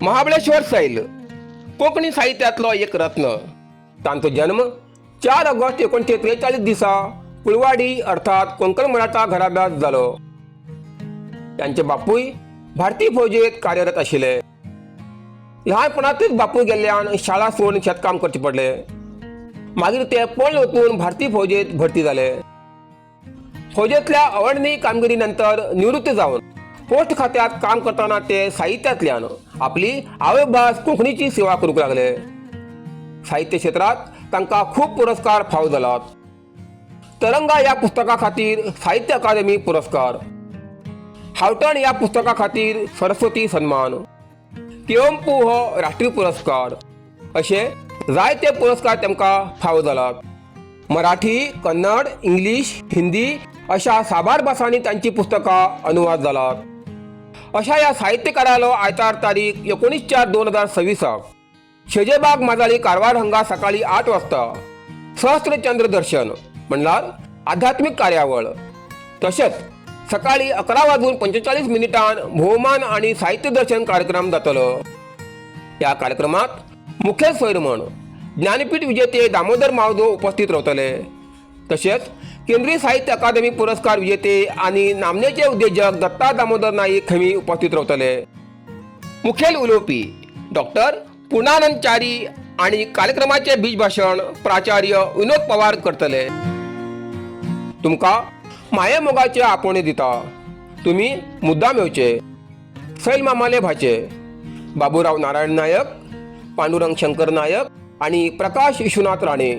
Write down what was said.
महाबळेश्वर सैल कोंकणी साहित्यातलो एक रत्न. तांचो जन्म 4 ऑगस्ट 1943 दिसा कुळवाडी अर्थात कोंकण मराठा घराब्यात जालो. त्यांचे बापूय भारतीय फौजेत कार्यरत आशिल्ले. ल्हानपणांतच बापूय गेल्ल्यान शाळा सोडून शेतकाम करचे पडले. मागीर ते पळून वचून भारतीय फौजेत भरती जाले. फौजेतल्या अवर्णनीय कामगिरी नंतर निवृत्त जावन पोस्ट खात्यात काम करताना ते साहित्यातल्यान आपली आवयभास कोंकणीची सेवा करूंक लागले. साहित्य क्षेत्रात तांकां खूब पुरस्कार फावो जालात. तरंगा ह्या पुस्तका खातीर साहित्य अकादमी पुरस्कार, हावटण ह्या पुस्तका खातीर सरस्वती सन्मान, केओंपू हो राष्ट्रीय पुरस्कार असे जायते पुरस्कार तांकां फावो जालात. मराठी, कन्नड, इंग्लिश, हिंदी अशा साबार भासांनी तांची पुस्तकां अनुवाद जालात. अशा ह्या साहित्यकारालो आयतार तारीख 19/4/2026 शेजेबाग माजाळी कारवार हांगा सकाळी 8 वाजता सहस्त्रचंद्र दर्शन म्हणल्यार आध्यात्मिक कार्यावळ, तशेंच सकाळी 11:45 भोवमान आणि साहित्य दर्शन कार्यक्रम जातलो. ह्या कार्यक्रमात मुखेल सोयर म्हण ज्ञानपीठ विजेते दामोदर मावजो उपस्थित रावतले. तशेंच केंद्रीय साहित्य अकादमी पुरस्कार विजेते आणि नामनेचे उद्योजक दत्ता दामोदर नाईक हेमी उपस्थित रावतले. मुखेल उलोवपी डॉक्टर पूर्णानंद च्यारी आणि कार्यक्रमाचे बीज भाषण प्राचार्य विनोद पवार करतले. तुमकां माये मोगाचे आपोवणे दिता. तुम्ही मुद्दाम येवचे. सैल मामाले भाचे बाबूराव नारायण नायक, पांडुरंग शंकर नायक आणि प्रकाश विश्वनाथ राणे.